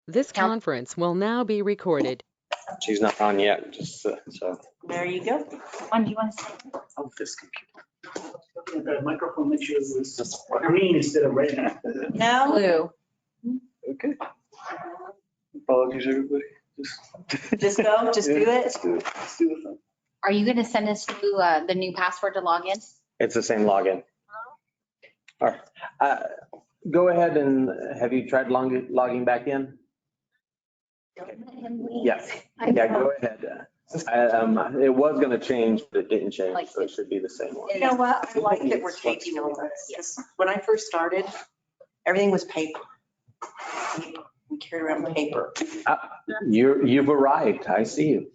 This conference will now be recorded. She's not on yet, just so. There you go. When do you want to say? Oh, this computer. The microphone, make sure it's green instead of red. No? Blue. Okay. Apologies, everybody. Just go, just do it. Let's do it. Let's do the thing. Are you going to send us to the new password to log in? It's the same login. All right. Go ahead and have you tried logging back in? Yes. Yeah, go ahead. It was going to change, but it didn't change, so it should be the same one. You know what? I like that we're taking all this. Yes. When I first started, everything was paper. We carried around paper. You've arrived. I see you.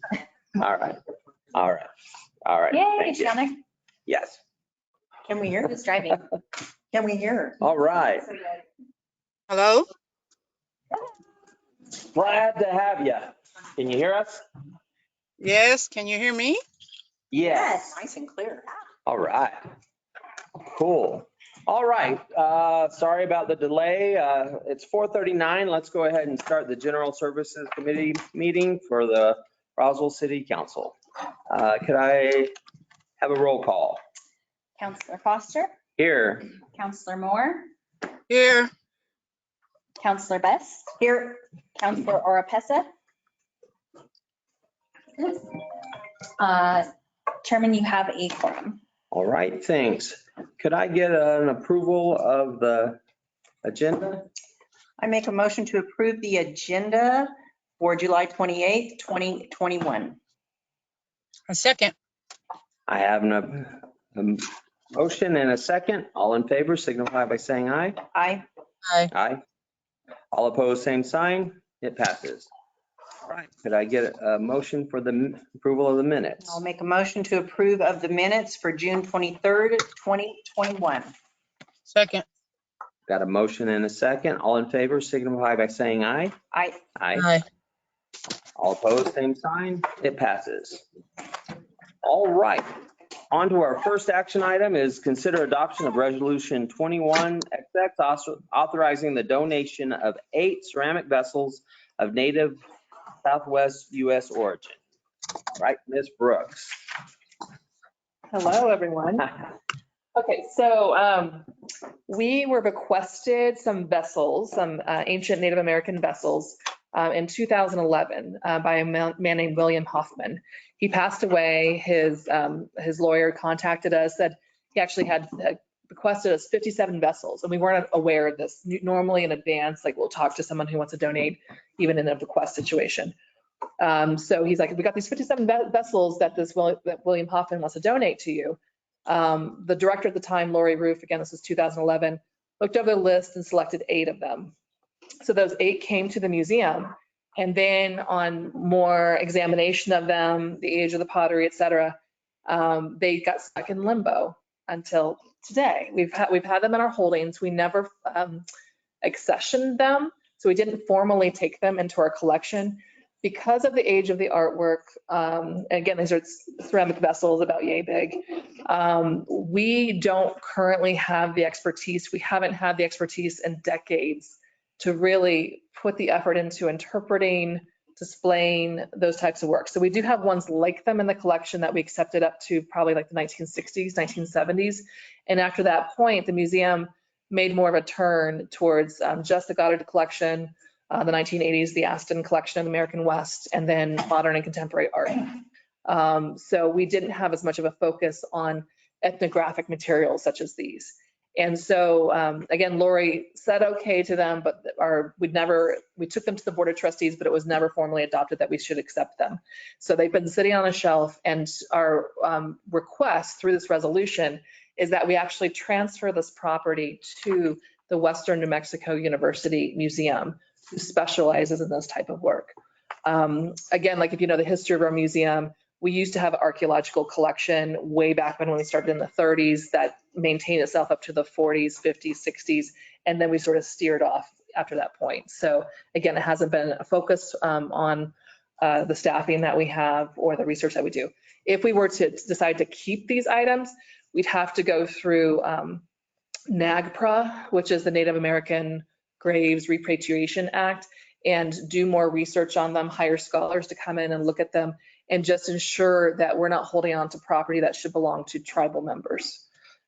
All right. All right. All right. Yay, Thank you. Shannon. Yes. Can we hear? Who's driving? Can we hear? All right. Hello? Glad to have you. Can you hear us? Yes, can you hear me? Yes. Nice and clear. All right. Cool. All right. Sorry about the delay. It's 4:39. Let's go ahead and start the General Services Committee meeting for the Roswell City Council. Could I have a roll call? Counselor Foster, Here. Counselor Moore, Here. Counselor Best, Here, Counselor Oropesa. Chairman, you have a quorum. All right, thanks. Could I get an approval of the agenda? I make a motion to approve the agenda for July 28th, 2021. A second. I have a motion and a second. All in favor signify by saying aye. Aye. Aye. Aye. All opposed, same sign. It passes. All right, could I get a motion for the approval of the minutes? I'll make a motion to approve of the minutes for June 23rd, 2021. Second. Got a motion and a second. All in favor signify by saying aye. Aye. Aye. Aye. All opposed, same sign. It passes. All right. On to our first action item is consider adoption of resolution 21XX authorizing the donation of 8 ceramic vessels of native Southwest U.S. origin. Right, Ms. Brooks. Hello, everyone. Okay, so we were bequested some vessels, some ancient Native American vessels in 2011 by a man named William Hoffman. He passed away. His lawyer contacted us, said he actually had bequested us 57 vessels, and we weren't aware of this. Normally in advance, like we'll talk to someone who wants to donate, even in a bequest situation. So he's like, we got these 57 vessels that that William Hoffman wants to donate to you. The director at the time, Lori Roof, again, this was 2011, looked over the list and selected 8 of them. So those 8 came to the museum. And then on more examination of them, the age of the pottery, et cetera, they got stuck in limbo until today. We've had them in our holdings. We never accessioned them. So we didn't formally take them into our collection because of the age of the artwork. Again, these are ceramic vessels about yay big. We don't currently have the expertise. We haven't had the expertise in decades to really put the effort into interpreting, displaying those types of works. So we do have ones like them in the collection that we accepted up to probably like the 1960s, 1970s. And after that point, the museum made more of a turn towards just the Goddard collection, the 1980s, the Aston collection of the American West, and then modern and contemporary art. So we didn't have as much of a focus on ethnographic materials such as these. And so, again, Lori said okay to them, but we took them to the Board of Trustees, but it was never formally adopted that we should accept them. So they've been sitting on a shelf, and our request through this resolution is that we actually transfer this property to the Western New Mexico University Museum, who specializes in this type of work. Again, like if you know the history of our museum, we used to have an archaeological collection way back when we started in the 30s that maintained itself up to the 40s, 50s, 60s, and then we sort of steered off after that point. So again, it hasn't been a focus on the staffing that we have or the research that we do. If we were to decide to keep these items, we'd have to go through NAGPRA, which is the Native American Graves Repatriation Act, and do more research on them, hire scholars to come in and look at them, and just ensure that we're not holding on to property that should belong to tribal members.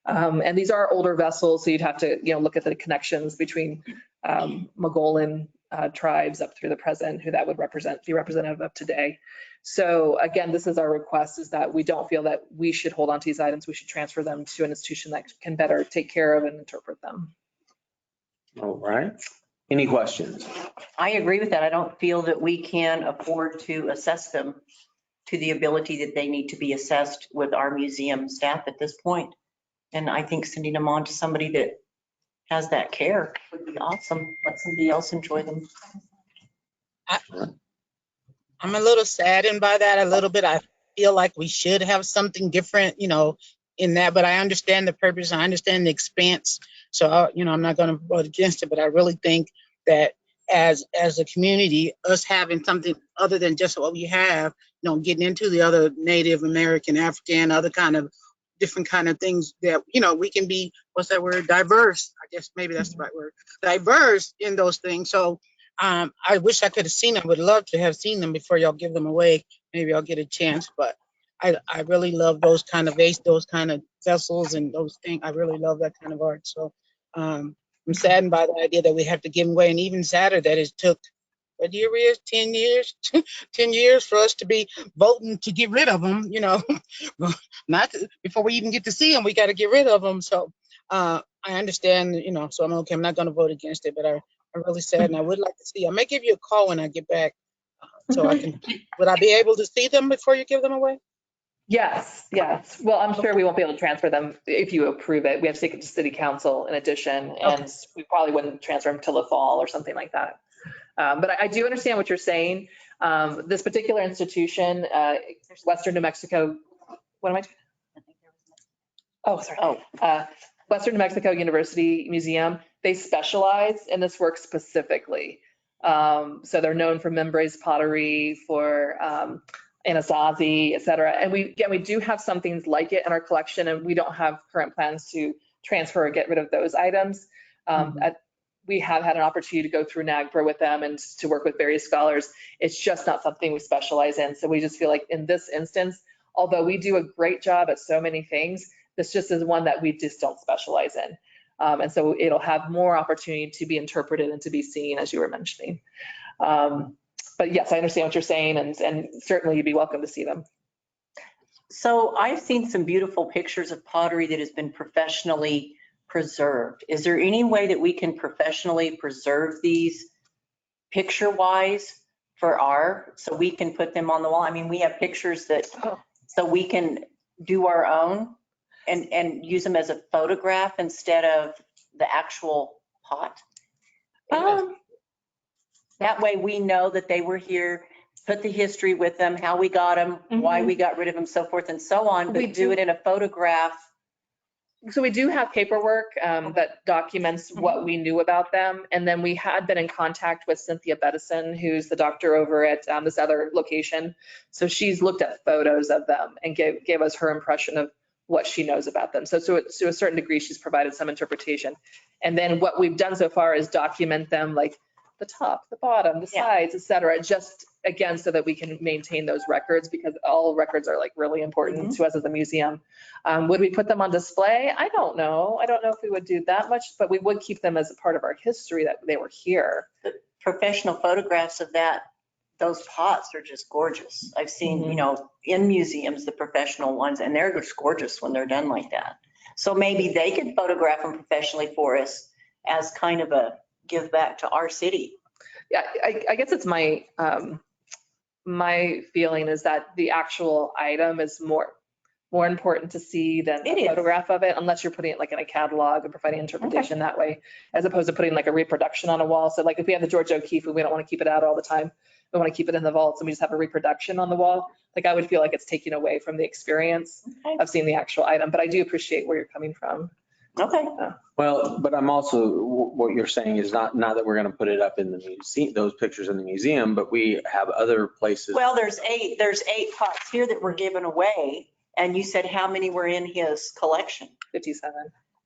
And these are older vessels, so you'd have to, look at the connections between Mogollon tribes up through the present, who that would be representative of today. So again, this is our request, is that we don't feel that we should hold on to these items. We should transfer them to an institution that can better take care of and interpret them. All right. Any questions? I agree with that. I don't feel that we can afford to assess them to the ability that they need to be assessed with our museum staff at this point. And I think sending them on to somebody that has that care would be awesome. Let somebody else enjoy them. I'm a little saddened by that a little bit. I feel like we should have something different, in that, but I understand the purpose. I understand the expense. So, I'm not going to vote against it, but I really think that as a community, us having something other than just what we have, getting into the other Native American, African, other kind of different kind of things that, we can be, what's that word? Diverse. I guess maybe that's the right word. Diverse in those things. So I wish I could have seen them. Would love to have seen them before y'all give them away. Maybe I'll get a chance, but I really love those kind of those kind of vessels and those things. I really love that kind of art. So I'm saddened by the idea that we have to give them away, and even sadder that it took, what year is 10 years, 10 years for us to be voting to get rid of them, not before we even get to see them, we got to get rid of them. So I understand, so I'm okay. I'm not going to vote against it, but I'm really sad, and I would like to see. I may give you a call when I get back, so I can. Would I be able to see them before you give them away? Yes. Well, I'm sure we won't be able to transfer them if you approve it. We have to take it to city council in addition, and we probably wouldn't transfer them till the fall or something like that. But I do understand what you're saying. This particular institution, Western New Mexico, what am I doing? Oh, sorry. Western New Mexico University Museum, they specialize in this work specifically. So they're known for Membres pottery, for Anasazi, et cetera. And we do have some things like it in our collection, and we don't have current plans to transfer or get rid of those items. We have had an opportunity to go through NAGPRA with them and to work with various scholars. It's just not something we specialize in. So we just feel like in this instance, although we do a great job at so many things, this just is one that we just don't specialize in. And so it'll have more opportunity to be interpreted and to be seen, as you were mentioning. But yes, I understand what you're saying, and certainly you'd be welcome to see them. So I've seen some beautiful pictures of pottery that has been professionally preserved. Is there any way that we can professionally preserve these picture-wise so we can put them on the wall? I mean, we have pictures that, so we can do our own and use them as a photograph instead of the actual pot. That way we know that they were here, put the history with them, how we got them, why we got rid of them, so forth and so on, but do it in a photograph. So we do have paperwork that documents what we knew about them. And then we had been in contact with Cynthia Bettison, who's the doctor over at this other location. So she's looked at photos of them and gave us her impression of what she knows about them. So to a certain degree, she's provided some interpretation. And then what we've done so far is document them, like the top, the bottom, the sides, et cetera, just again, so that we can maintain those records, because all records are like really important to us as a museum. Would we put them on display? I don't know. I don't know if we would do that much, but we would keep them as a part of our history that they were here. The professional photographs of those pots are just gorgeous. I've seen, in museums, the professional ones, and they're just gorgeous when they're done like that. So maybe they could photograph them professionally for us as kind of a give back to our city. Yeah, I guess it's my feeling is that the actual item is more important to see than a photograph of it, unless you're putting it like in a catalog and providing interpretation that way, as opposed to putting like a reproduction on a wall. So like if we have the George O'Keeffe, we don't want to keep it out all the time. We want to keep it in the vaults, and we just have a reproduction on the wall. Like I would feel like it's taking away from the experience of seeing the actual item. But I do appreciate where you're coming from. Okay. Well, but I'm also, what you're saying is not that we're going to put it up in the museum, those pictures in the museum, but we have other places. Well, there's eight pots here that were given away. And you said how many were in his collection? 57.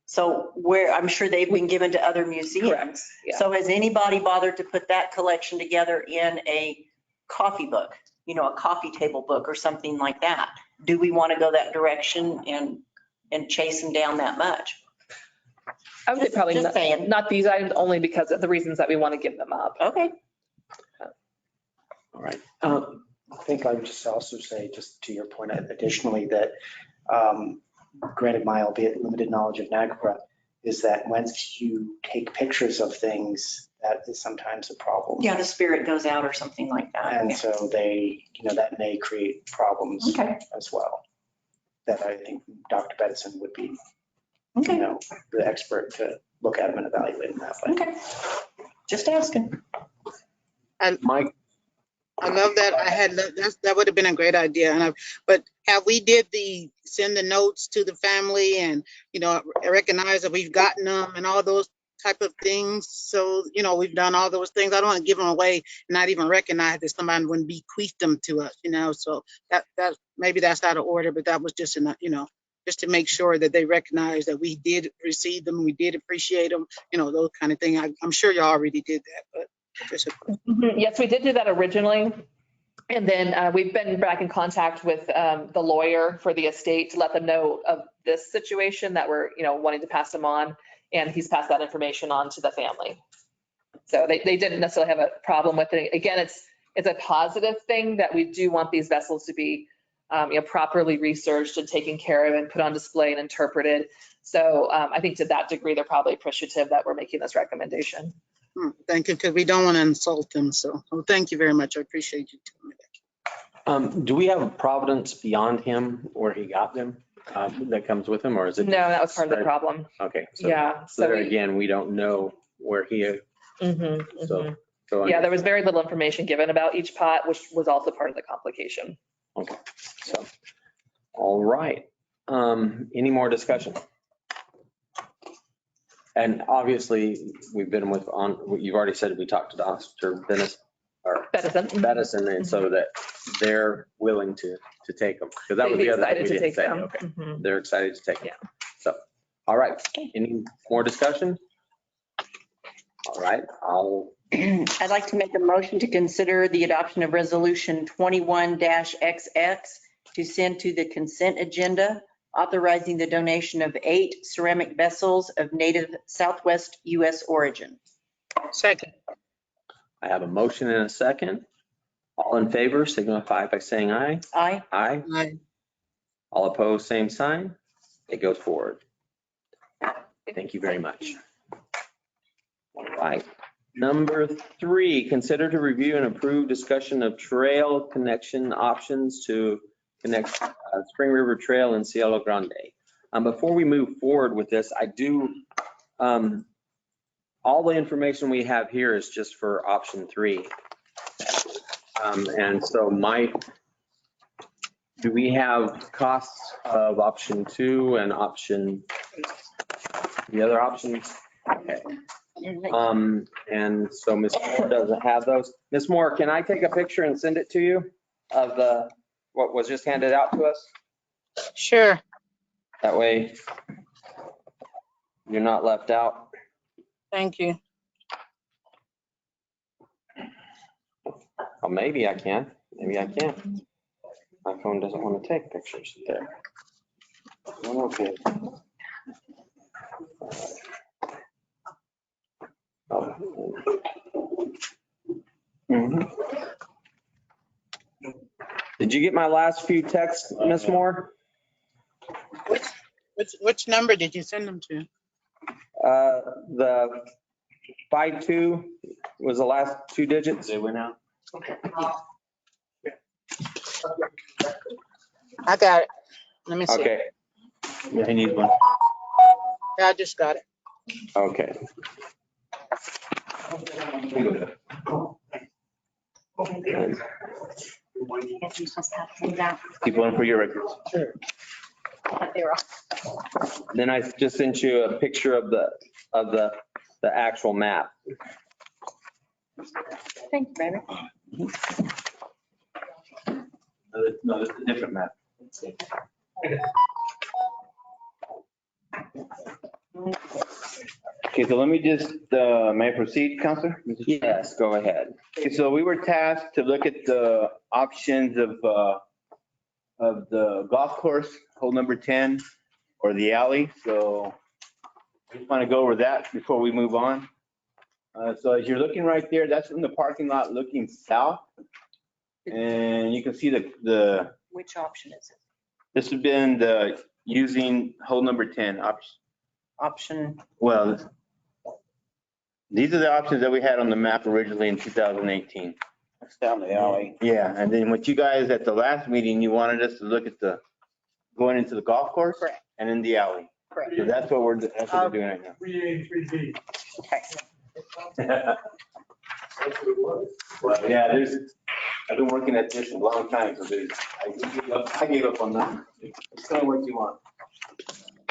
So where, I'm sure they've been given to other museums. Yeah. So has anybody bothered to put that collection together in a coffee book, a coffee table book or something like that? Do we want to go that direction and chase them down that much? I would say probably Just saying. not these items, only because of the reasons that we want to give them up. Okay. All right. I think I would just also say, just to your point additionally, that granted my albeit limited knowledge of NAGPRA, is that once you take pictures of things, that is sometimes a problem. Yeah, the spirit goes out or something like that. And so they, that may create problems Okay. as well. That I think Dr. Bettison would be, Okay. the expert to look at them and evaluate them that way. Okay. Just asking. Mike, I love that. That would have been a great idea. But have we send the notes to the family and, recognize that we've gotten them and all those type of things. So, we've done all those things. I don't want to give them away and not even recognize that somebody wouldn't bequeath them to us, so that maybe that's out of order, but that was just just to make sure that they recognize that we did receive them, we did appreciate them, those kind of things. I'm sure you already did that, but just Yes, we did do that originally. And then we've been back in contact with the lawyer for the estate to let them know of this situation that we're, wanting to pass them on. And he's passed that information on to the family. So they didn't necessarily have a problem with it. Again, it's a positive thing that we do want these vessels to be properly researched and taken care of and put on display and interpreted. So I think to that degree, they're probably appreciative that we're making this recommendation. thank you, because we don't want to insult them. So thank you very much. I appreciate you telling me that. do we have a providence beyond him where he got them that comes with him, or is it? No, that was part of the problem. Okay. So, Yeah. so there again, we don't know where he is. So Yeah, there was very little information given about each pot, which was also part of the complication. Okay. So, all right. Any more discussion? And obviously, we've been you've already said we talked to Dr. Bettison, and so that they're willing to take them. Because that was the other thing we didn't say. Okay. They're excited to take them. Yeah. So, all right. Any more discussion? All right. I'd like to make a motion to consider the adoption of resolution 21-XX to send to the consent agenda, authorizing the donation of 8 ceramic vessels of native Southwest U.S. origin. Second. I have a motion and a second. All in favor, signify by saying aye. Aye. Aye. Aye. All opposed, same sign. It goes forward. Thank you very much. All right. Number 3, consider to review and approve discussion of trail connection options to connect Spring River Trail and Cielo Grande. Before we move forward with this, I do, all the information we have here is just for option 3. And so do we have costs of option 2 and the other options? Okay. And so Ms. Moore doesn't have those. Ms. Moore, can I take a picture and send it to you of what was just handed out to us? Sure. That way you're not left out. Thank you. Well, maybe I can. Maybe I can. My phone doesn't want to take pictures there. Okay. Oh. Did you get my last few texts, Ms. Moore? Which number did you send them to? The 52 was the last 2 digits. They went out. I got it. Let me see. Okay. Yeah, he needs one. Yeah, I just got it. Okay. Keep one for your records. Sure. Then I just sent you a picture of the actual map. Thank you, baby. No, it's a different map. Okay, so let me just, may I proceed, Counselor? Yes, go ahead. Okay, so we were tasked to look at the options of the golf course, hole number 10, or the alley. So I just want to go over that before we move on. So as you're looking right there, that's from the parking lot looking south. And you can see Which option is it? this has been using hole number 10 Option, Well, these are the options that we had on the map originally in 2018. It's down the alley. Yeah, and then what you guys at the last meeting, you wanted us to look at going into the golf course Correct. and in the alley. correct. So that's what we're doing right now. 3A, 3B. Okay. Well, yeah, I've been working at this a long time, so I gave up on that. It's kind of what you want.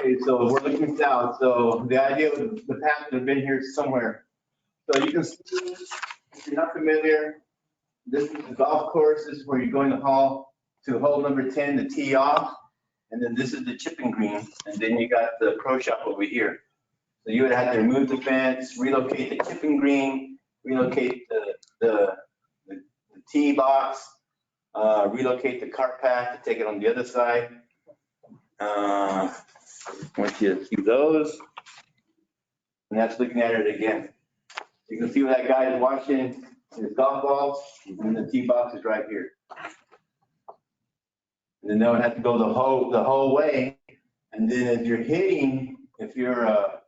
Okay, so we're looking south, so the idea of the path has been here somewhere. So you can see, if you're not familiar, this is the golf course, this is where you're going to hole number 10 to tee off. And then this is the chipping green, and then you got the pro shop over here. So you would have to remove the fence, relocate the chipping green, relocate the tee box, relocate the cart path to take it on the other side. Once you see those, and that's looking at it again. You can see where that guy is watching his golf balls, and the tee box is right here. And then they would have to go the whole way. And then as you're hitting, if you're a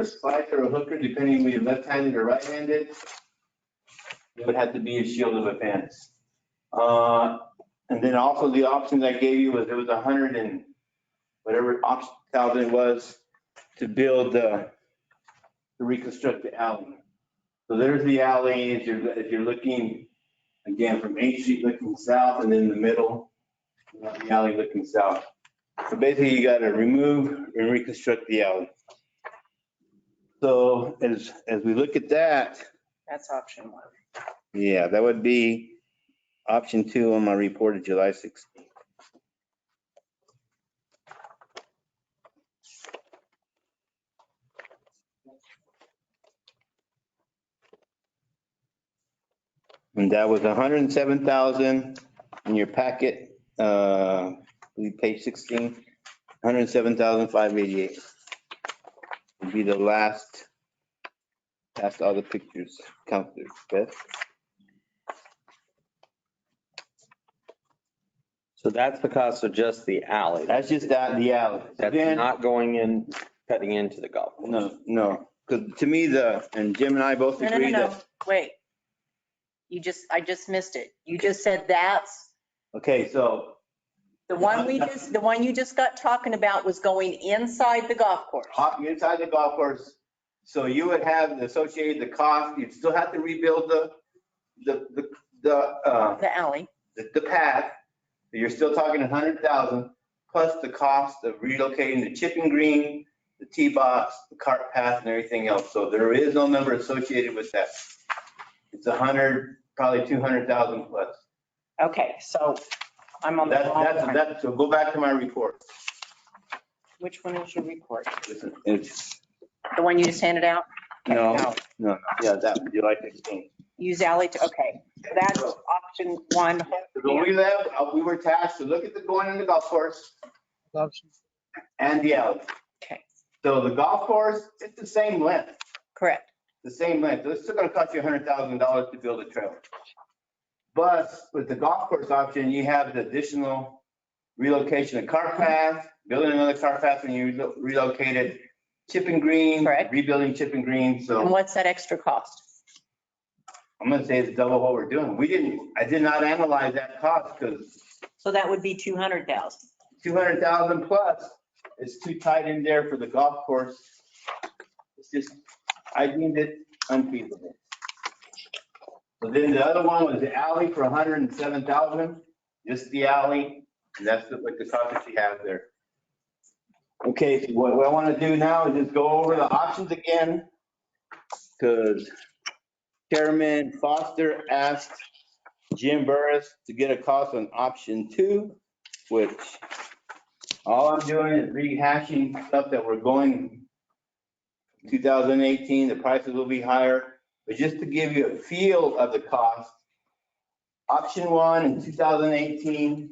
slicer or a hooker, depending if you're left-handed or right-handed, it would have to be a shield of a fence. And then also the options I gave you was there was 100 and whatever thousand it was to build to reconstruct the alley. So there's the alley if you're looking again from 8th Street looking south, and in the middle, the alley looking south. So basically you got to remove and reconstruct the alley. So as we look at that, That's option 1. yeah, that would be option 2 on my report of July 16th. And that was 107,000 in your packet, page 16, 107,588. Would be the last, past all the pictures, counted, Beth. So that's the cost of just the alley. That's just that, the alley. That's Then- not going in, cutting into the golf course. No, because to me, and Jim and I both No, agree that. Wait. I just missed it. You just said that's, Okay, so the one you just got talking about was going inside the golf course. inside the golf course, so you would have the cost, you'd still have to rebuild the alley. the path. You're still talking 100,000 plus the cost of relocating the chipping green, the tee box, the cart path and everything else. So there is no number associated with that. It's 100, probably 200,000 plus. Okay, so I'm on the wrong one. So go back to my report. Which one is your report? It's, The one you just handed out? no, yeah, that one, July 16th. Use alley to, okay. That's option 1. When we left, we were tasked to look at the going in the golf course and the alley. Okay, So the golf course, it's the same length, correct. the same length. So it's still gonna cost you $100,000 to build a trailer. But with the golf course option, you have the additional relocation of cart path, building another cart path when you relocated chipping green, Correct. rebuilding chipping green. And So what's that extra cost? I'm gonna say it's double what we're doing. I did not analyze that cost because So that would be 200,000. 200,000 plus is too tight in there for the golf course. It's just, I deemed it unfeasible. So then the other one was the alley for 107,000, just the alley, and that's what the cost that you have there. Okay, so what I want to do now is just go over the options again, because Chairman Foster asked Jim Burris to get a cost on option 2, which All I'm doing is rehashing stuff that we're going 2018, the prices will be higher, but just to give you a feel of the cost, option one in 2018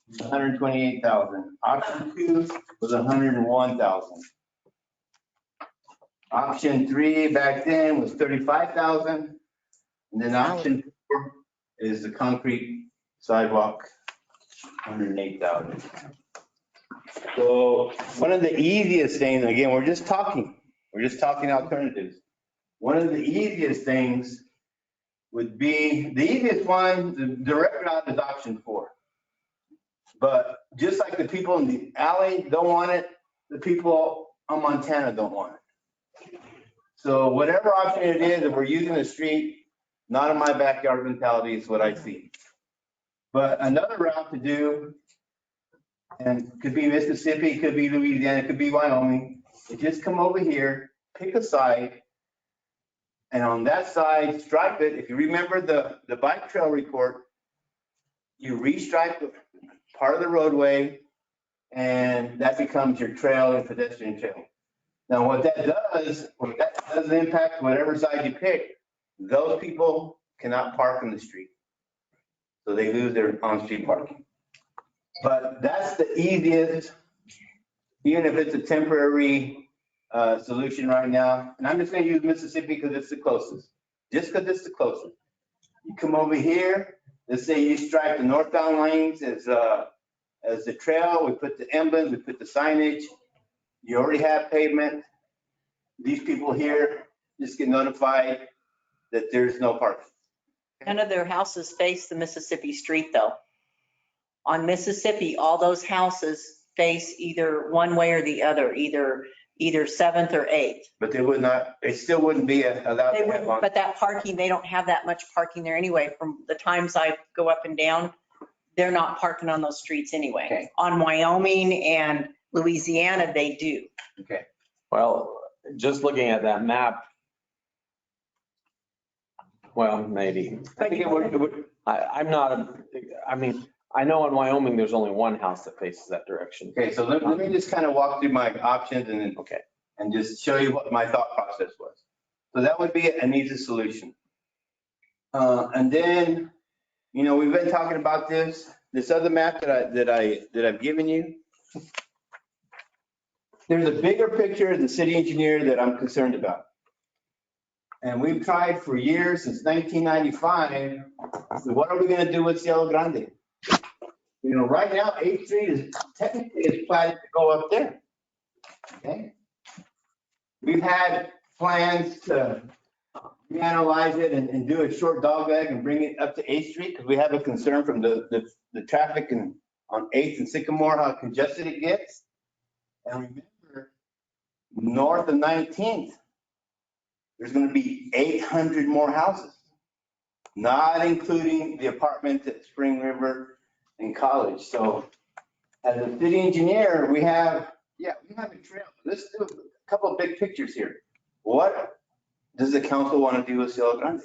was 128,000. Option two was 101,000. Option three back then was 35,000. And then option four is the concrete sidewalk, 108,000. So one of the easiest things, again, we're just talking alternatives. One of the easiest things would be, the easiest one, the direct route is option four. But just like the people in the alley don't want it, the people on Montana don't want it. So whatever option it is, if we're using the street, not in my backyard mentality is what I see. But another route to do, and could be Mississippi, could be Louisiana, could be Wyoming, is just come over here, pick a side, and on that side, stripe it. If you remember the bike trail report, you restripe part of the roadway, and that becomes your trail and pedestrian trail. Now, what that does impact whatever side you pick. Those people cannot park in the street. So they lose their on-street parking. But that's the easiest, even if it's a temporary solution right now. And I'm just gonna use Mississippi because it's the closest. Just because it's the closest. You come over here, let's say you stripe the northbound lanes as the trail, we put the emblems, we put the signage. You already have pavement. These people here just get notified that there's no parking. None of their houses face the Mississippi Street though. On Mississippi, all those houses face either one way or the other, either 7th or 8th. But they would not, it still wouldn't be allowed They to have wouldn't, on. but that parking, they don't have that much parking there anyway. From the times I go up and down, they're not parking on those streets anyway. Okay. On Wyoming and Louisiana, they do. Okay. Well, just looking at that map, well, maybe. I think it would, I'm not, I mean, I know in Wyoming, there's only one house that faces that direction. okay, so let me just kind of walk through my options and then, Okay. and just show you what my thought process was. So that would be an easy solution. And then, you know, we've been talking about this other map that I've given you. There's a bigger picture of the city engineer that I'm concerned about. And we've tried for years, since 1995, so what are we gonna do with Cielo Grande? You know, right now, 8th Street is technically platted to go up there. Okay? We've had plans to reanalyze it and do a short dog leg and bring it up to 8th Street because we have a concern from the traffic on 8th and Sycamore, how congested it gets. And remember, north of 19th, there's going to be 800 more houses, not including the apartments at Spring River and College. So as a city engineer, we have a trail. Let's do a couple of big pictures here. What does the council want to do with Cielo Grande?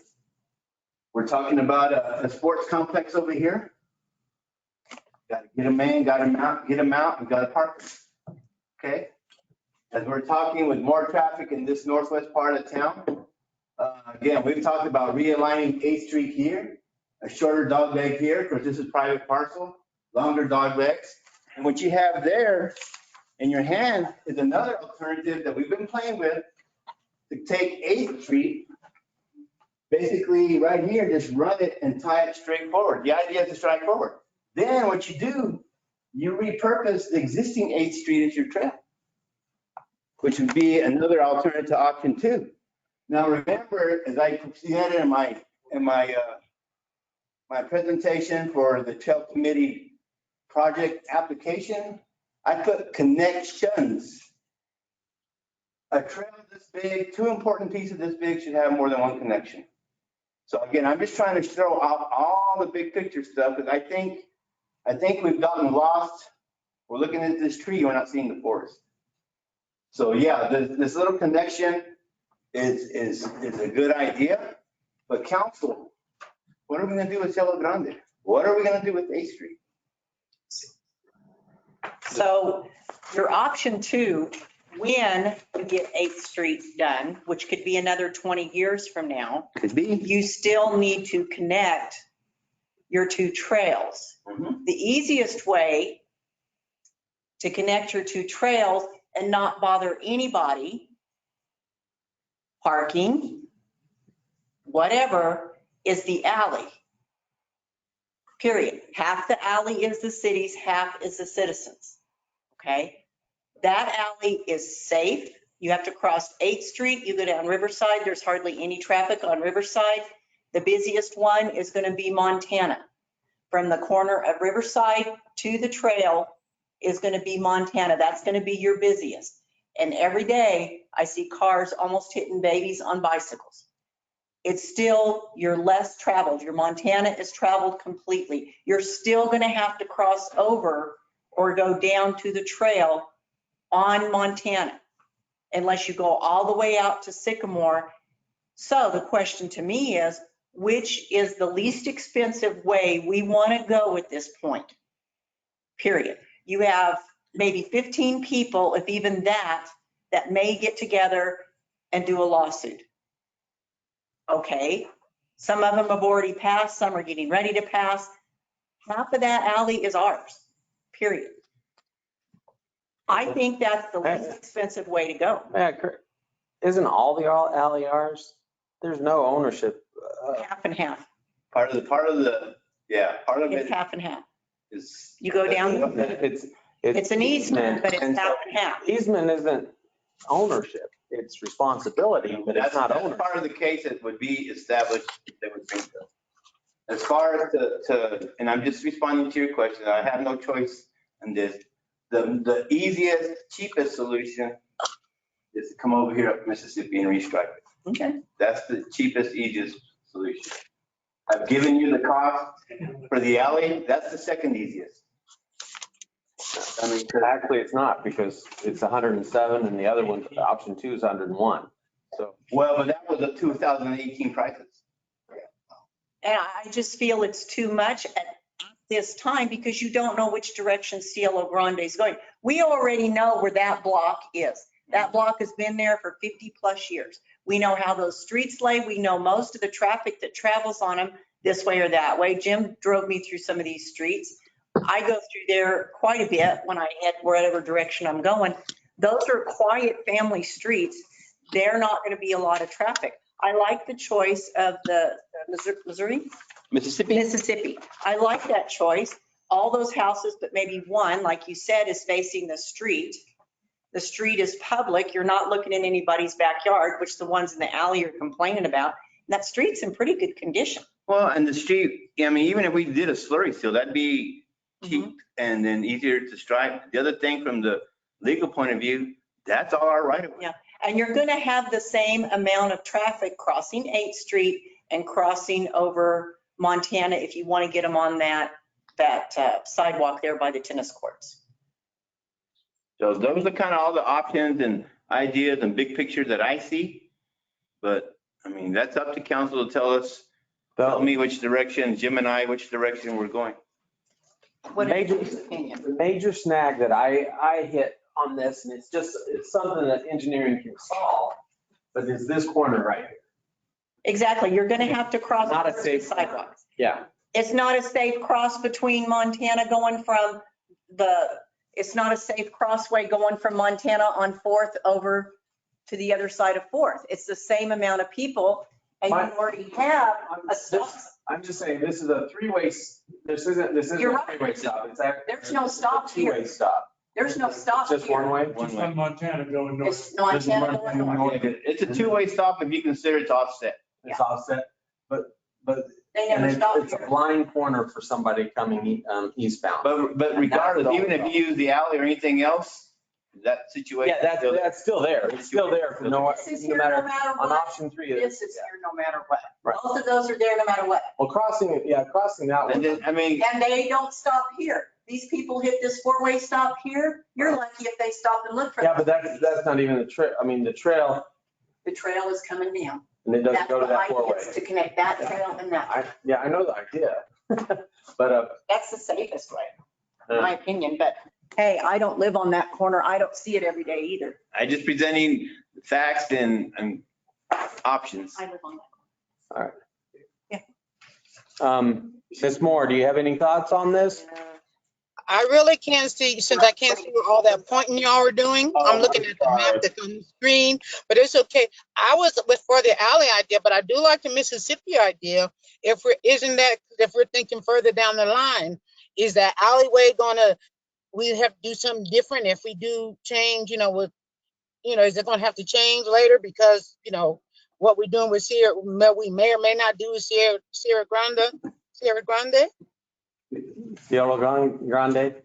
We're talking about a sports complex over here. Got to get them in, got them out, and got to park them. Okay? As we're talking with more traffic in this northwest part of town, again, we've talked about realigning 8th Street here, a shorter dog leg here, because this is private parcel, longer dog legs. And what you have there in your hand is another alternative that we've been playing with to take 8th Street, basically right here, just run it and tie it straight forward. The idea is to strike forward. Then what you do, you repurpose the existing 8th Street as your trail, which would be another alternative to option 2. Now remember, as I presented in my presentation for the trail committee project application, I put connections. A trail this big, 2 important pieces this big should have more than 1 connection. So again, I'm just trying to throw out all the big picture stuff because I think we've gotten lost. We're looking at this tree, we're not seeing the forest. So yeah, this little connection is a good idea, but council, what are we gonna do with Cielo Grande? What are we gonna do with 8th Street? So your option 2, when you get 8th Street done, which could be another 20 years from now, Could be. you still need to connect your 2 trails. The easiest way to connect your 2 trails and not bother anybody, parking, whatever, is the alley. Period. Half the alley is the city's, half is the citizens. Okay? That alley is safe. You have to cross 8th Street, you go down Riverside, there's hardly any traffic on Riverside. The busiest one is going to be Montana. From the corner of Riverside to the trail is going to be Montana. That's going to be your busiest. And every day I see cars almost hitting babies on bicycles. It's still, you're less traveled. Your Montana is traveled completely. You're still going to have to cross over or go down to the trail on Montana, unless you go all the way out to Sycamore. So the question to me is, which is the least expensive way we want to go at this point? Period. You have maybe 15 people, if even that may get together and do a lawsuit. Okay, some of them have already passed, some are getting ready to pass. Half of that alley is ours, period. I think that's the least expensive way to go. Yeah, isn't all the alley ours? There's no ownership. Half and half. Part of the, part of It's it half and half. is. You go down, It's an easement, but it's and so half and half. Easement isn't ownership, it's responsibility, but it's not That's ownership. part of the case that would be established if they would think so. As far as and I'm just responding to your question, I have no choice in this. The easiest, cheapest solution is to come over here up Mississippi and restripe it. Okay. That's the cheapest, easiest solution. I've given you the cost for the alley. That's the second easiest. I mean, Actually, it's not, because it's 107 and the other one, option 2 is 101. So, well, but that was the 2018 prices. And I just feel it's too much at this time because you don't know which direction Cielo Grande is going. We already know where that block is. That block has been there for 50 plus years. We know how those streets lay. We know most of the traffic that travels on them this way or that way. Jim drove me through some of these streets. I go through there quite a bit when I head wherever direction I'm going. Those are quiet family streets. They're not going to be a lot of traffic. I like the choice of the Mississippi. I like that choice. All those houses, but maybe one, like you said, is facing the street. The street is public. You're not looking in anybody's backyard, which the ones in the alley are complaining about. And that street's in pretty good condition. Well, and the street, I mean, even if we did a slurry seal, that'd be cheap and then easier to stripe. The other thing from the legal point of view, that's all our right of way. Yeah. And you're going to have the same amount of traffic crossing 8th Street and crossing over Montana if you want to get them on that sidewalk there by the tennis courts. So those are kind of all the options and ideas and big picture that I see. But I mean, that's up to council to tell me which direction, Jim and I, which direction we're going. What is Major- your opinion? the major snag that I hit on this, and it's something that engineering can solve, but is this corner right here. Exactly. You're going to have to cross Not a over safe the sidewalks. Yeah. It's not a safe cross between Montana going from it's not a safe crossway going from Montana on 4th over to the other side of 4th. It's the same amount of people and you already have a stop. I'm just saying, this is a three-way, this isn't You're a right. three-way stop. It's actually. There's no stops here. Two-way stop. There's no stop Just here. one way? One Just way. on Montana going north. It's Montana going north. It's a two-way stop if you consider it's offset. It's offset, but They and never stop it's a here. blind corner for somebody coming eastbound. But regardless, even if you use the alley or anything else, that situation. Yeah, that's still there. It's still there for no This is no here no matter, matter on what. option 3. This is here no matter what. Right. Both of those are there no matter what. Well, crossing that And one. then, I mean, And they don't stop here. These people hit this 4-way stop here. You're lucky if they stop and look for Yeah, them. but that's not even the trail. I mean, the trail, The trail is coming down. and it doesn't That's go to the that idea, is 4-way. to connect that trail and that. I know the idea. But That's the safest way. my opinion, but hey, I don't live on that corner. I don't see it every day either. I just presenting facts and options. I live on that. Ms. Moore, do you have any thoughts on this? I really can't see, since I can't see all that pointing y'all are doing. I'm looking at the map that's on the screen, but it's okay. I was for the alley idea, but I do like the Mississippi idea. If we're thinking further down the line, is that alleyway we have to do something different if we do change, is it gonna have to change later because, what we're doing with we may or may not do with Sierra Grande? Cielo Grande?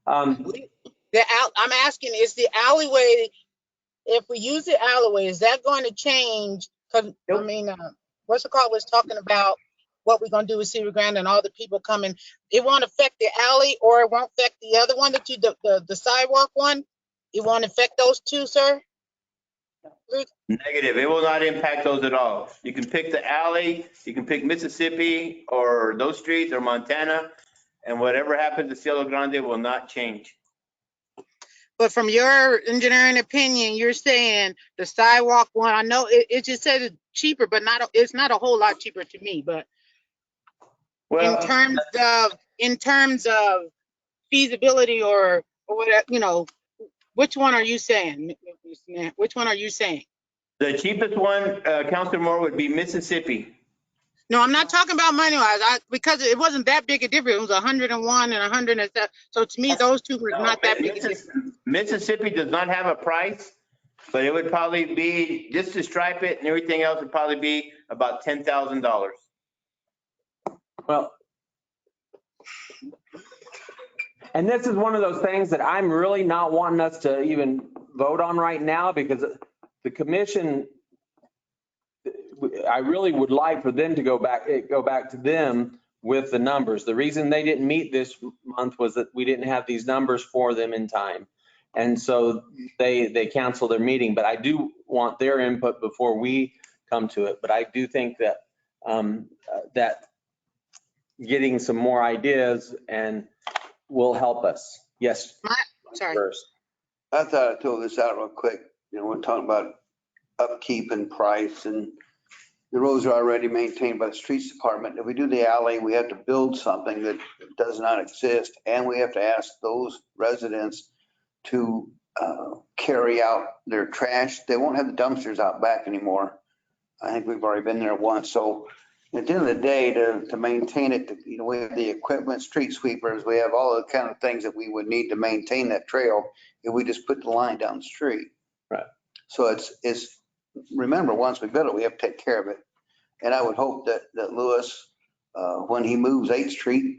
I'm asking, is the alleyway, if we use the alleyway, is that going to change? Because, what's it called, was talking about what we're going to do with Sierra Grande and all the people coming. It won't affect the alley, or it won't affect the other one the sidewalk one? It won't affect those two, sir? Negative. It will not impact those at all. You can pick the alley, you can pick Mississippi or those streets or Montana, and whatever happens to Cielo Grande will not change. But from your engineering opinion, you're saying the sidewalk one, I know it just says it's cheaper, but it's not a whole lot cheaper to me, but Well, in terms of feasibility or whatever, which one are you saying? Which one are you saying? the cheapest one, Councilor Moore, would be Mississippi. No, I'm not talking about money-wise, because it wasn't that big a difference. It was 101 and 107. So to me, those two were not that big a difference. Mississippi does not have a price, but it would probably be, just to stripe it and everything else would probably be about $10,000. Well, and this is one of those things that I'm really not wanting us to even vote on right now, because the commission, I really would like for them to go back to them with the numbers. The reason they didn't meet this month was that we didn't have these numbers for them in time. And so they canceled their meeting, but I do want their input before we come to it. But I do think that that getting some more ideas and will help us. Yes. Sorry. First. I thought I'd throw this out real quick. We're talking about upkeep and price, and the roads are already maintained by the streets department. If we do the alley, we have to build something that does not exist, and we have to ask those residents to carry out their trash. They won't have the dumpsters out back anymore. I think we've already been there once. So at the end of the day, to maintain it, we have the equipment, street sweepers, we have all the kind of things that we would need to maintain that trail if we just put the line down the street. Right. So remember, once we build it, we have to take care of it. And I would hope that Lewis, when he moves 8th Street,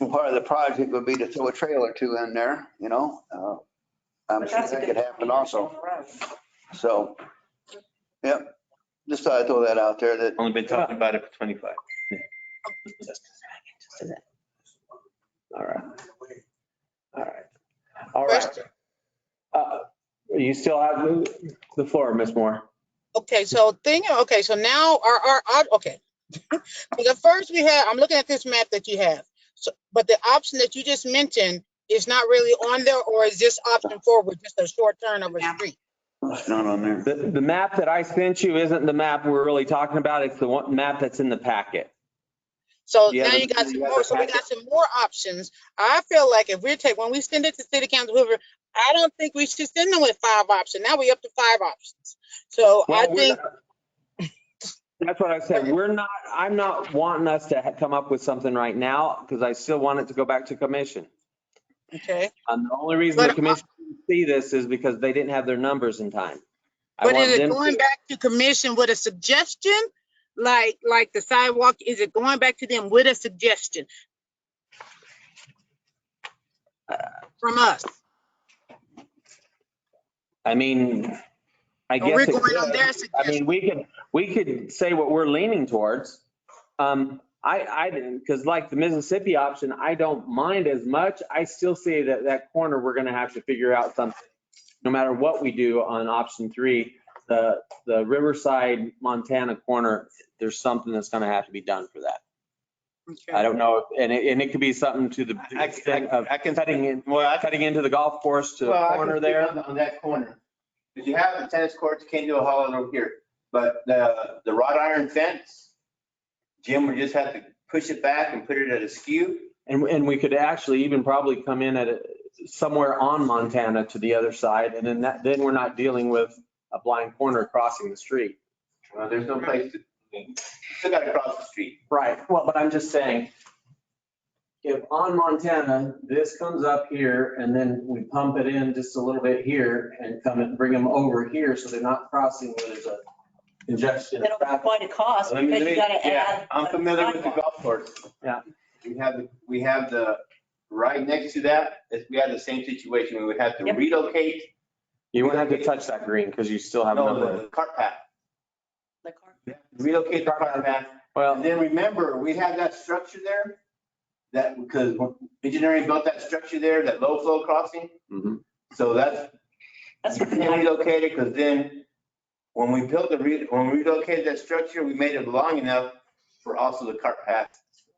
part of the project would be to throw a trail or two in there, I'm sure that could happen also. So, yep. Just thought I'd throw that out there that. Only been talking about it for 25. All right. All right. You still have the floor, Ms. Moore. Okay, so now okay. So first I'm looking at this map that you have. So, but the option that you just mentioned is not really on there, or is this option 4 with just a short turn of a street? It's not on there. The map that I sent you isn't the map we're really talking about. It's the one map that's in the packet. So now you got some more. So we got some more options. I feel like when we send it to City Council, whoever, I don't think we should send them with 5 options. Now we're up to 5 options. So I think. That's what I said. I'm not wanting us to come up with something right now, because I still want it to go back to commission. Okay. The only reason the commission didn't see this is because they didn't have their numbers in time. But is it going back to commission with a suggestion? Like the sidewalk, is it going back to them with a suggestion from us? I mean, I guess we're going on their suggestion. I mean, we could say what we're leaning towards. Because like the Mississippi option, I don't mind as much. I still see that corner, we're going to have to figure out something, no matter what we do on option 3, the Riverside, Montana corner, there's something that's going to have to be done for that. I don't know, and it could be something to the extent of I can cutting into the golf course to Well, a I corner can there. speak on that corner. If you have the tennis courts, you can't do a hollow over here. But the wrought iron fence, Jim would just have to push it back and put it at a skew. And we could actually even probably come in at somewhere on Montana to the other side. And then we're not dealing with a blind corner crossing the street. Well, there's no place to, you still got to cross the street. Right. Well, but I'm just saying, if on Montana, this comes up here and then we pump it in just a little bit here and come and bring them over here so they're not crossing where there's a congestion. It'll be quite a cost because you got to add. I'm familiar with the golf course. Yeah. We have the, right next to that, we have the same situation. We would have to Yep. relocate. You wouldn't have to touch that green because you still have No, the cart path. The car. Relocate the cart path. Well, And then remember, we have that structure there, that, because engineering built that structure there, that low flow crossing. mhm. So that's relocated, because then when we when we relocated that structure, we made it long enough for also the cart path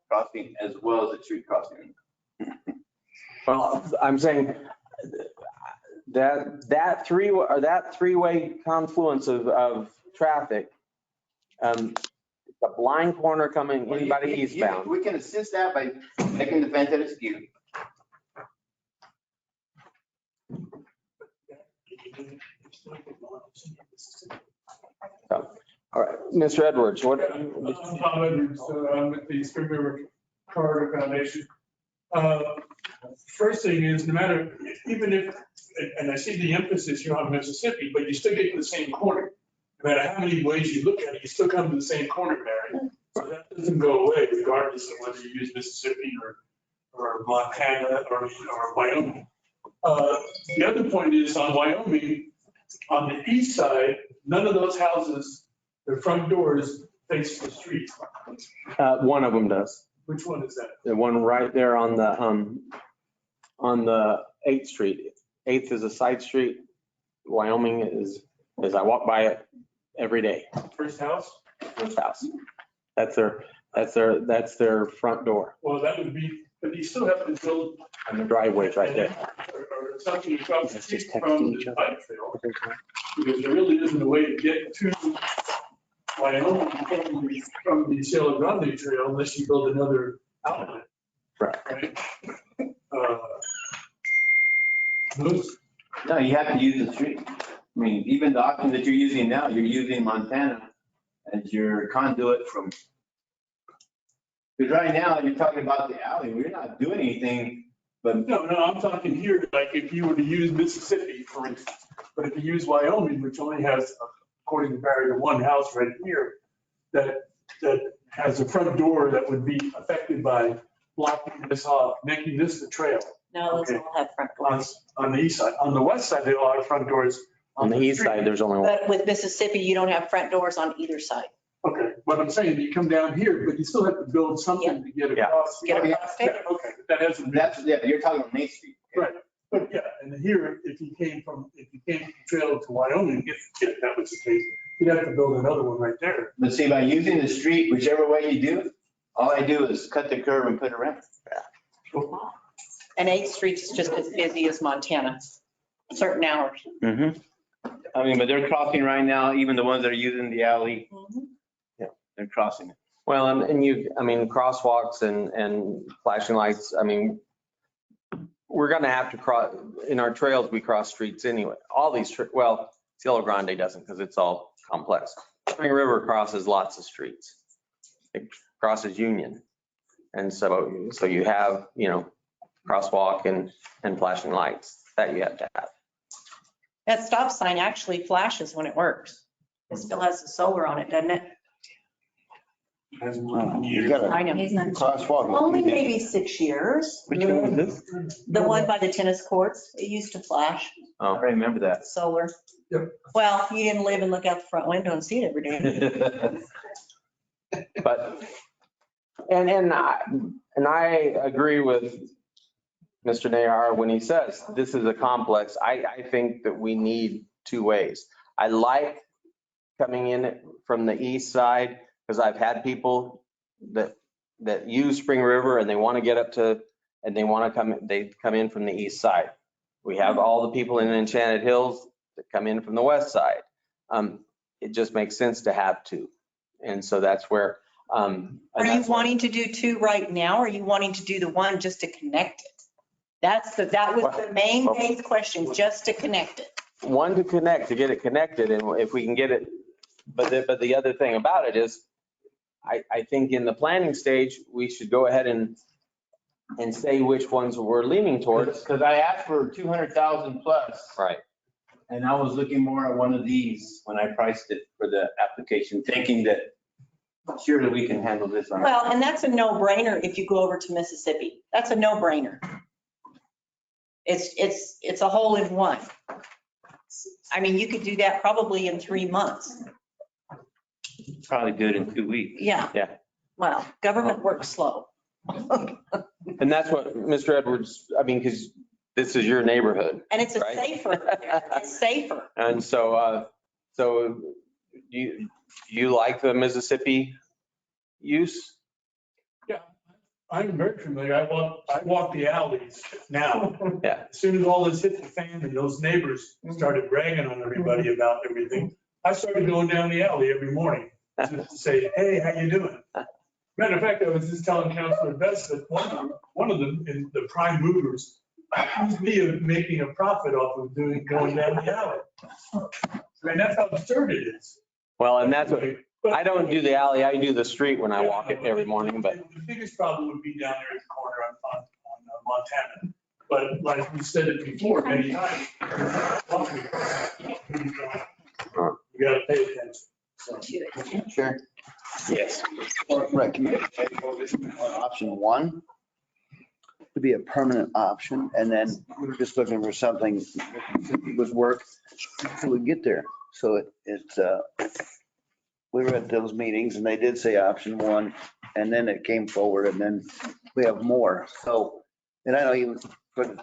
crossing as well as the street crossing. Well, I'm saying that three-way confluence of traffic, the blind corner coming anybody eastbound. We can assist that by making the fence at a skew. All right, Mr. Edwards, what? I'm Tom Edwards, I'm with the Spring River Corridor Foundation. First thing is, no matter, even if, and I see the emphasis here on Mississippi, but you still get to the same corner. No matter how many ways you look at it, you still come to the same corner, Barry. So that doesn't go away regardless of whether you use Mississippi or Montana or Wyoming. The other point is on Wyoming, on the east side, none of those houses, their front doors face the street. One of them does. Which one is that? The one right there on the 8th Street. 8th is a side street. Wyoming is, as I walk by it every day. First house? First house. That's their front door. Well, that would be, but you still have to build. And the driveway's right there. Or something across the street from the bike trail. Because there really isn't a way to get to Wyoming from the Cielo Grande Trail unless you build another outlet. Right. No, you have to use the street. I mean, even the option that you're using now, you're using Montana as your conduit from. Because right now, you're talking about the alley, we're not doing anything, but. No, I'm talking here, like if you were to use Mississippi, for instance, but if you use Wyoming, which only has, according to Barry, one house right here, that has a front door that would be affected by blocking this off, making this the trail. No, those all have front doors. On the east side. On the west side, they all have front doors. On the east side, there's only one. But with Mississippi, you don't have front doors on either side. Okay, what I'm saying, you come down here, but you still have to build something to get across. Get across. Yeah, okay, that hasn't. Yeah, you're talking on Main Street. Right, but yeah, and here, if you came from the trail to Wyoming, if that was the case, you'd have to build another one right there. But see, by using the street, whichever way you do, all I do is cut the curve and put it around. And 8th Street's just as busy as Montana, certain hours. I mean, but they're crossing right now, even the ones that are using the alley. Yeah, they're crossing it. Well, crosswalks and flashing lights, we're going to have to cross, in our trails, we cross streets anyway. All these, Cielo Grande doesn't because it's all complex. Spring River crosses lots of streets. It crosses Union. And so you have, crosswalk and flashing lights that you have to have. That stop sign actually flashes when it works. It still has the solar on it, doesn't it? You got I know. a crosswalk. Only maybe 6 years. Which one was this? The one by the tennis courts, it used to flash Oh, I remember that. solar. Yep. Well, you didn't live and look out the front window and see it every day. But, and I agree with Mr. Nayar when he says this is a complex. I think that we need two ways. I like coming in from the east side because I've had people that that use Spring River and they want to get up to, and they want to they come in from the east side. We have all the people in Enchanted Hills that come in from the west side. It just makes sense to have two. And so that's where. Are you wanting to do two right now? Or are you wanting to do the one just to connect it? That was the main base question, just to connect it. One to connect, to get it connected, and if we can get it, but the other thing about it is, I think in the planning stage, we should go ahead and say which ones we're leaning towards. Because I asked for 200,000 plus. Right. And I was looking more at one of these when I priced it for the application, thinking that surely we can handle this on. Well, and that's a no-brainer if you go over to Mississippi. That's a no-brainer. It's a hole in one. I mean, you could do that probably in 3 months. Probably do it in 2 weeks. Yeah. Yeah. Well, government works slow. And that's what Mr. Edwards, I mean, because this is your neighborhood. And it's right? safer. It's safer. And so, you like the Mississippi use? I'm very familiar. I walk the alleys now. Yeah. As soon as all this hit the fan and those neighbors started bragging on everybody about everything, I started going down the alley every morning to say, hey, how you doing? Matter of fact, I was just telling Councilor Best that one of them, in the prime movers, accused me of making a profit off of going down the alley. I mean, that's how absurd it is. Well, and that's what, I don't do the alley, I do the street when I walk it every morning, but. The biggest problem would be down there at the corner on Montana. But like we said it before many times, you gotta pay attention. So. Sure. Yes. Recommend option one to be a permanent option, and then we were just looking for something that would work until we get there. So we were at those meetings and they did say option one, and then it came forward, and then we have more. So, and I know even for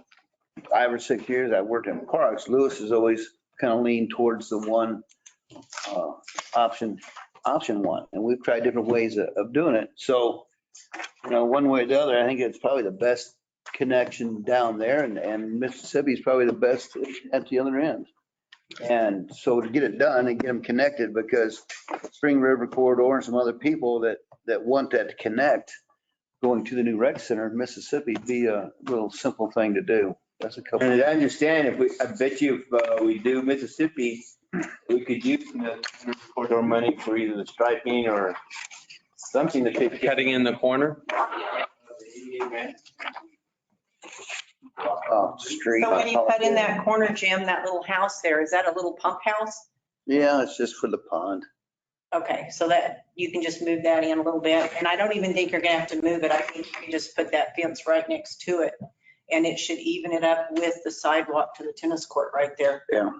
5 or 6 years I worked in parks, Lewis has always kind of leaned towards the one option one, and we've tried different ways of doing it. So, one way or the other, I think it's probably the best connection down there, and Mississippi is probably the best at the other end. And so to get it done and get them connected, because Spring River Corridor and some other people that want that to connect going to the new rec center in Mississippi be a little simple thing to do. That's a couple. And I understand I bet you if we do Mississippi, we could use the corridor money for either the striping or something to take. Cutting in the corner? Street. So when you cut in that corner, Jim, that little house there, is that a little pump house? Yeah, it's just for the pond. Okay, so that you can just move that in a little bit. And I don't even think you're gonna have to move it. I think you can just put that fence right next to it. And it should even it up with the sidewalk to the tennis court right there. Yeah.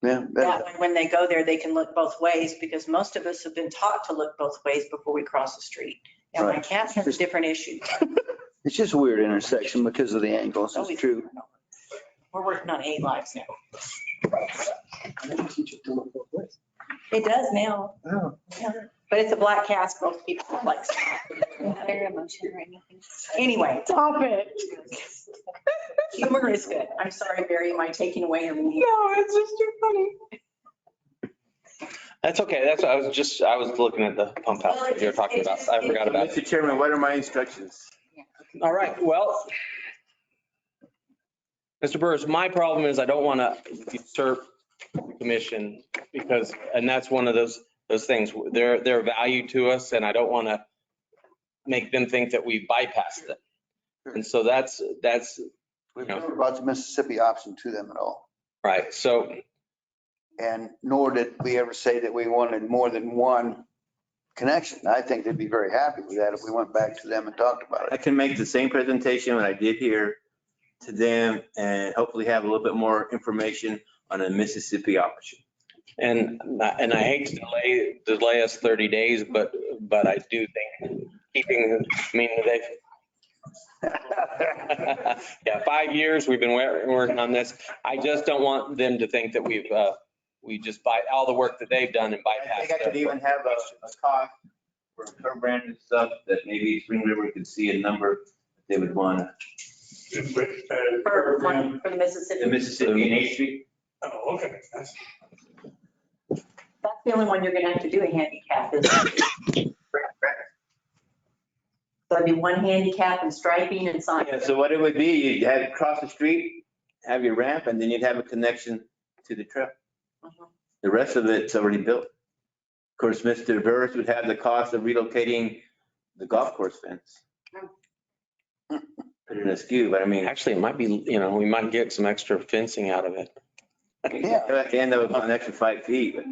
Yeah. That way, when they go there, they can look both ways, because most of us have been taught to look both ways before we cross the street. And my Right. cat has a different issue. It's just a weird intersection because of the angles. It's true. We're working on 8 lives now. It does now. Oh. Yeah. But it's a black cast, most people like. Their emotion or anything. Anyway, stop it. Humor is good. I'm sorry, Barry, am I taking away your meaning? No, it's just too funny. That's okay. That's, I was looking at the pump house that you were talking about. I forgot about it. Mr. Chairman, what are my instructions? All right, well, Mr. Burris, my problem is I don't want to usurp the commission because, and that's one of those things. They're value to us, and I don't want to make them think that we bypassed them. And so that's, We've never brought the Mississippi option to them at all. right. So, And nor did we ever say that we wanted more than one connection. I think they'd be very happy with that if we went back to them and talked about I it. can make the same presentation that I did here to them and hopefully have a little bit more information on a Mississippi option. and I hate to delay us 30 days, but I do think keeping, I mean, yeah, 5 years we've been working on this. I just don't want them to think that we just buy all the work that they've done and I bypass. think I could even have a cost for curb ramp and stuff, that maybe Spring River could see a number they would want For the Mississippi. the Mississippi and 8th Street. Oh, okay. That's the only one you're gonna have to do a handicap, is so it'd be one handicap and striping and sign. Yeah, so what it would be, you'd have it cross the street, have your ramp, and then you'd have a connection to the trail. The rest of it's already built. Of course, Mr. Burris would have the cost of relocating the golf course fence. Put in a skew, but I mean, Actually, it might be, we might get some extra fencing out of it. Yeah. you end up with an extra 5 feet. But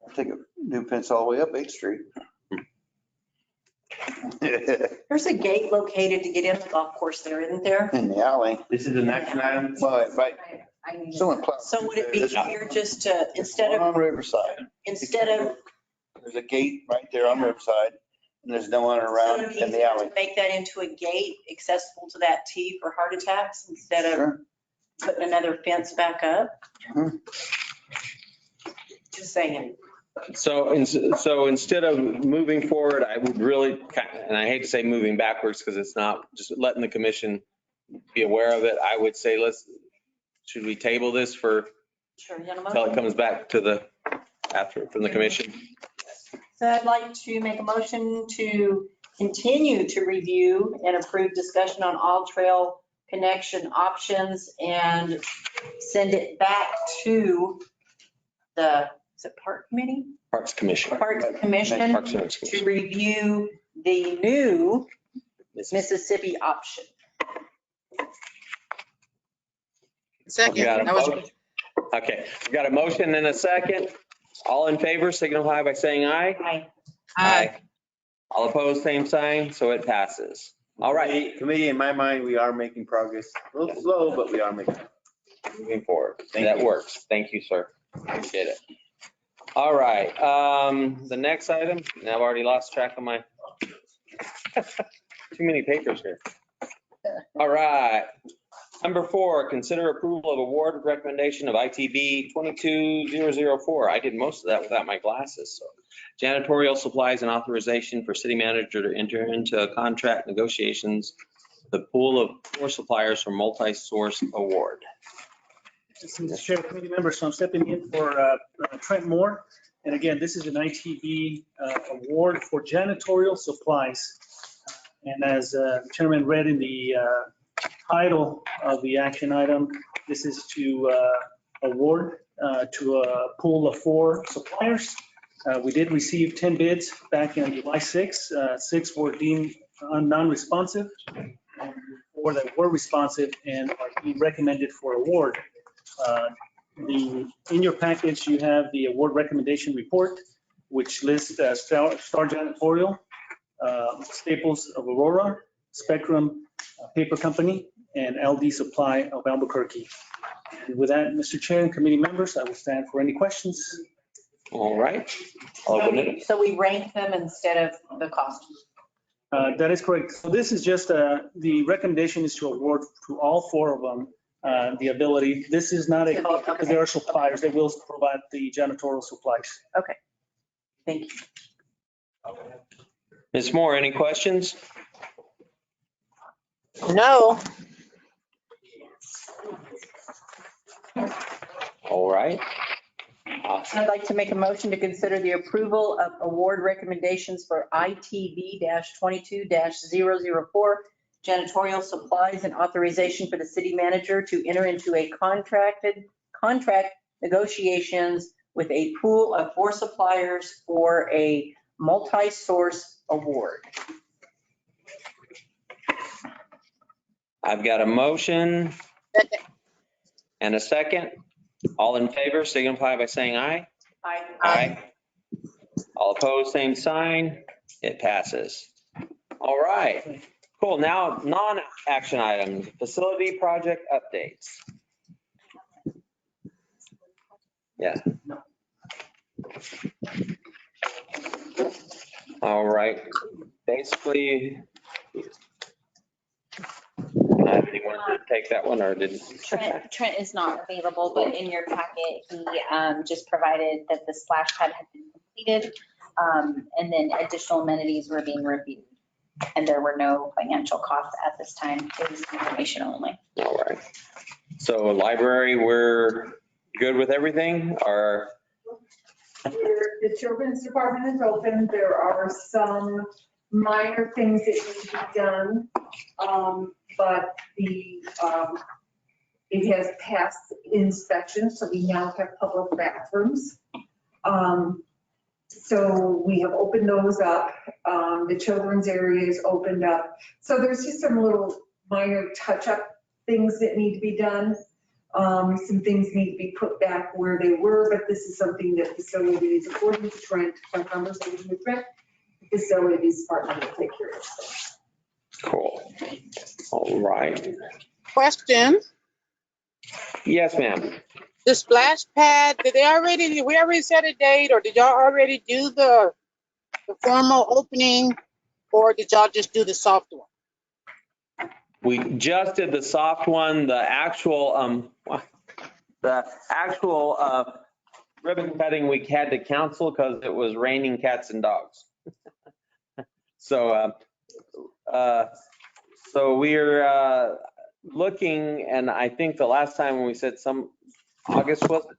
I'll take a new fence all the way up 8th Street. There's a gate located to get in the golf course there, isn't there? In the alley. This is an action item. Well, right, I need to- someone plowed. So would it be easier just to, instead On of, Riverside. There's a gate right there on Riverside, and there's no one around in the alley. make that into a gate accessible to that T for heart attacks instead of Sure. putting another fence back up? Mhm. Just saying. So instead of moving forward, I would really, and I hate to say moving backwards because it's not, just letting the commission be aware of it. I would say should we table this Sure, you want a until it motion? comes back to from the commission? So I'd like to make a motion to continue to review and approve discussion on all trail connection options and send it back to is it Park Committee? Parks Commission. Parks Commission Parks and Rec to Commission. review the new Mississippi option. Second. We got a That was- motion. Okay, we got a motion and a second. All in favor, signify by saying aye. Aye. All opposed, same sign, so it passes. All right, Committee, in my mind, we are making progress. A little slow, but we are making. moving forward. Thank That you. works. Thank you, sir. Appreciate it. All right, the next item, and I've already lost track of my, too many papers here. All right. Number 4, consider approval of award recommendation of ITB 22004. I did most of that without my glasses, so. Janitorial supplies and authorization for city manager to enter into contract negotiations, the pool of 4 suppliers for multi-source award. Mr. Chair, committee members, so I'm stepping in for Trent Moore. And again, this is an ITB award for janitorial supplies. And as Chairman read in the title of the action item, this is to award to a pool of 4 suppliers. We did receive 10 bids back on July 6th. 6 were deemed non-responsive, and 4 that were responsive and are being recommended for award. In your package, you have the award recommendation report, which lists Star Janitorial, Staples of Aurora, Spectrum Paper Company, and LD Supply of Albuquerque. And with that, Mr. Chair and committee members, I will stand for any questions. All right. I'll open it. So we rank them instead of the cost. That is correct. So this is just, the recommendation is to award to all 4 of them the ability. This is not because they are suppliers. They will provide the janitorial supplies. Okay. Thank you. Ms. Moore, any questions? No. All right. I'd like to make a motion to consider the approval of award recommendations for ITB-22-004 janitorial supplies and authorization for the city manager to enter into a contract negotiations with a pool of 4 suppliers for a multi-source award. I've got a motion and a second. All in favor, signify by saying aye. Aye. All opposed, same sign. It passes. All right. Cool. Now, non-action items, facility project updates. Yeah. All right. Basically, anyone take that one or did? Trent is not available, but in your packet, he just provided that the splash pad had been completed. And then additional amenities were being reviewed. And there were no financial costs at this time. It was information only. All right. So library, we're good with everything or? The children's department is open. There are some minor things that need to be done. But it has passed inspection, so we now have public bathrooms. So we have opened those up. The children's area is opened up. So there's just some little minor touch-up things that need to be done. Some things need to be put back where they were, but this is something that facilities, according to Trent, my conversation with Trent, the facilities department will take care of. Cool. All right. Question, Yes, ma'am. the splash pad, did we already set a date, or did y'all already do the formal opening, or did y'all just do the soft one? We just did the soft one, the actual ribbon cutting we had to cancel because it was raining cats and dogs. So we're looking, and I think the last time when we said August was it?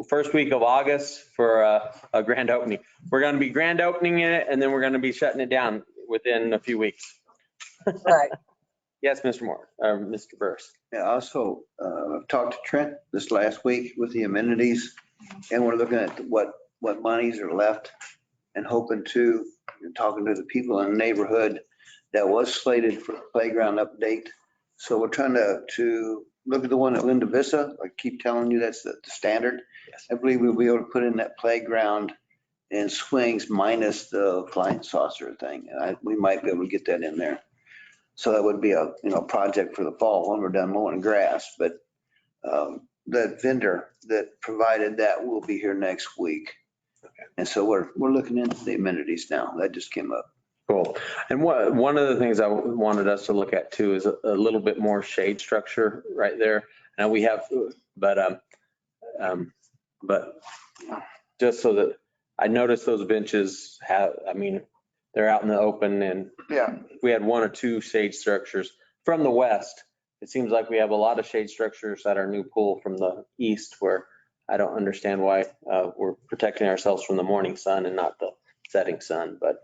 First week of August for a grand opening. We're going to be grand opening it, and then we're going to be shutting it down within a few weeks. Right. Yes, Mr. Moore, or Mr. Burris. Yeah, also, I've talked to Trent this last week with the amenities, and we're looking at what monies are left and hoping to, talking to the people in the neighborhood that was slated for a playground update. So we're trying to look at the one at Linda Vista. I keep telling you that's the standard. Yes. I believe we'll be able to put in that playground and swings minus the flying saucer thing. We might be able to get that in there. So that would be a, project for the fall when we're done mowing grass. But the vendor that provided that will be here next week. Okay. And so we're looking into the amenities now. That just came up. Cool. And one of the things I wanted us to look at too is a little bit more shade structure right there. And we have, but just so that I noticed those benches they're out in the open, and Yeah. we had one or two shade structures from the west. It seems like we have a lot of shade structures at our new pool from the east, where I don't understand why we're protecting ourselves from the morning sun and not the setting sun. But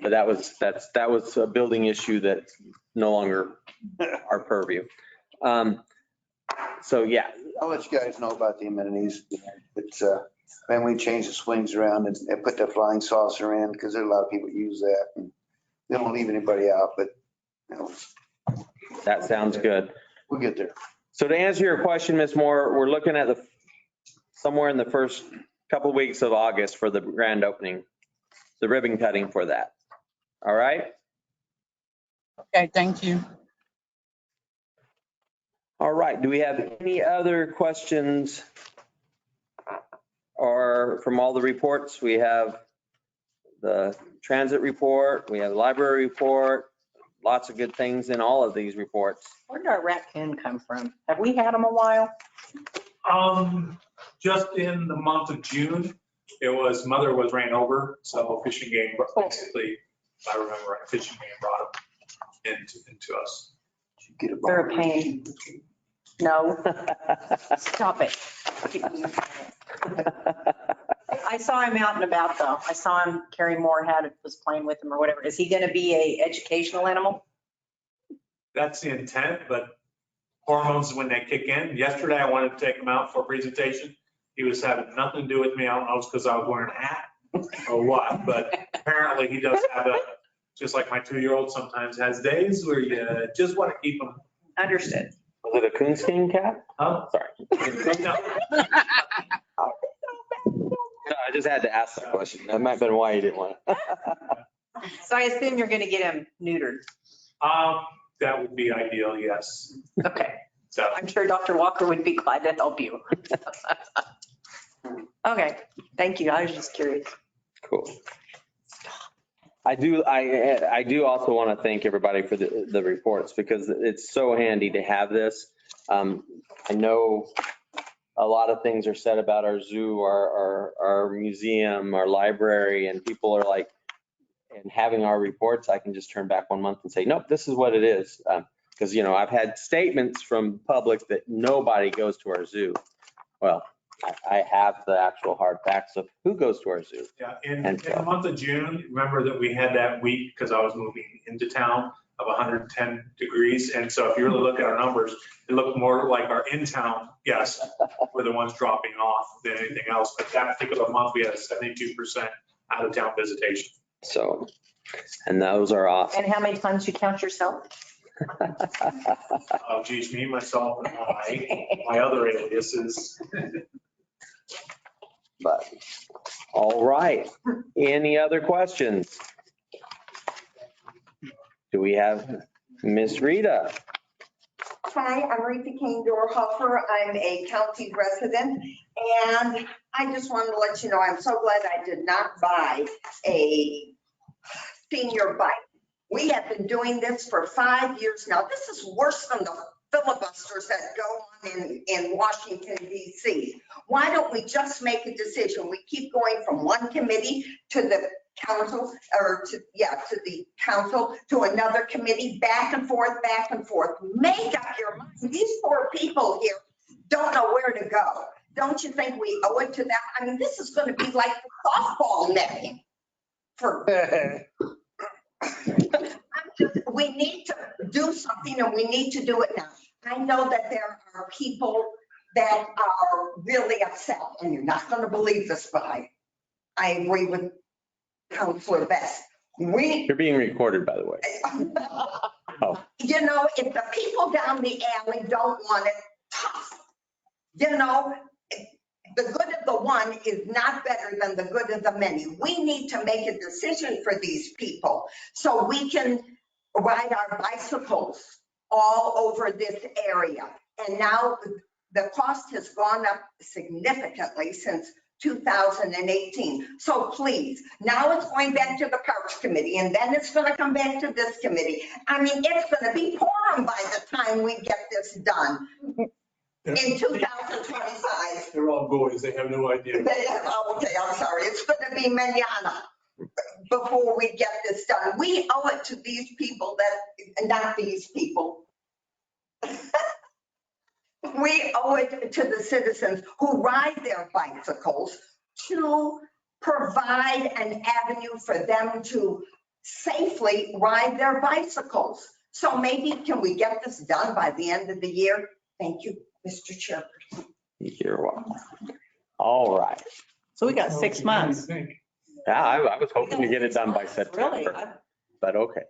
that was a building issue that's no longer our purview. So yeah, I'll let you guys know about the amenities. It's then we change the swings around and put the flying saucer in, because there are a lot of people use that. And they don't leave anybody out, but that sounds good. We'll get there. So to answer your question, Ms. Moore, we're looking at somewhere in the first couple of weeks of August for the grand opening, the ribbon cutting for that. All right? Okay, thank you. All right. Do we have any other questions? Or from all the reports, we have the transit report, we have the library report, lots of good things in all of these reports. Where did our raccoon come from? Have we had him a while? Just in the month of June, mother was ran over, so fishing game, basically, if I remember right, fishing game brought him into us. They're a pain. No. Stop it. I saw him out and about though. I saw him, Carrie Moore was playing with him or whatever. Is he going to be a educational animal? That's the intent, but hormones, when they kick in. Yesterday, I wanted to take him out for a presentation. He was having nothing to do with me. I don't know if it's because I was wearing a hat or what, but apparently he does have just like my 2-year-old sometimes has days where you just want to keep him. Understood. Was it a coonskin cat? Huh? Sorry. No. No, I just had to ask that question. That might have been why you didn't want to. So I assume you're going to get him neutered. That would be ideal, yes. Okay. So I'm sure Dr. Walker would be glad to help you. Okay, thank you. I was just curious. Cool. I do also want to thank everybody for the reports, because it's so handy to have this. I know a lot of things are said about our zoo, our museum, our library, and people are like, and having our reports, I can just turn back 1 month and say, nope, this is what it is. Because, I've had statements from public that nobody goes to our zoo. Well, I have the actual hard facts of who goes to our zoo. Yeah, in the month of June, remember that we had that week, because I was moving into town, of 110 degrees. And so if you really look at our numbers, it looked more like our in-town guests were the ones dropping off than anything else. But that particular month, we had a 72% out-of-town visitation. So, and those are off. And how many times you count yourself? Oh, geez, me, myself, and my other aliases. But, all right. Any other questions? Do we have Miss Rita? Hi, I'm Rita Kane Dorhofer. I'm a county resident, and I just wanted to let you know, I'm so glad I did not buy a senior bike. We have been doing this for 5 years now. This is worse than the filibusters that go on in Washington, DC. Why don't we just make a decision? We keep going from one committee to the council, or to the council, to another committee, back and forth. Make up your mind. These poor people here don't know where to go. Don't you think we owe it to them? I mean, this is going to be like the softball netting for. We need to do something, and we need to do it now. I know that there are people that are really upset, and you're not going to believe this, but I agree with Councilor Best. You're being recorded, by the way. Oh. If the people down the alley don't want it, tough. The good of the one is not better than the good of the many. We need to make a decision for these people so we can ride our bicycles all over this area. And now the cost has gone up significantly since 2018. So please, now it's going back to the Parks Committee, and then it's going to come back to this committee. I mean, it's going to be quorum by the time we get this done in 2025. They're all boys. They have no idea. Okay, I'm sorry. It's going to be manana before we get this done. We owe it to these people not these people. We owe it to the citizens who ride their bicycles to provide an avenue for them to safely ride their bicycles. So maybe can we get this done by the end of the year? Thank you, Mr. Chairman. You're welcome. All right. So we got 6 months. Yeah, I was hoping to get it done by September. Really? But okay.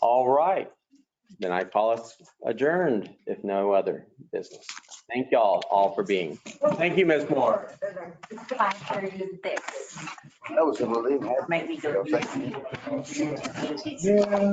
All right. Then I call us adjourned if no other business. Thank y'all all for being. Thank you, Ms. Moore. 5:36. That was a relief. Make me go. Yeah.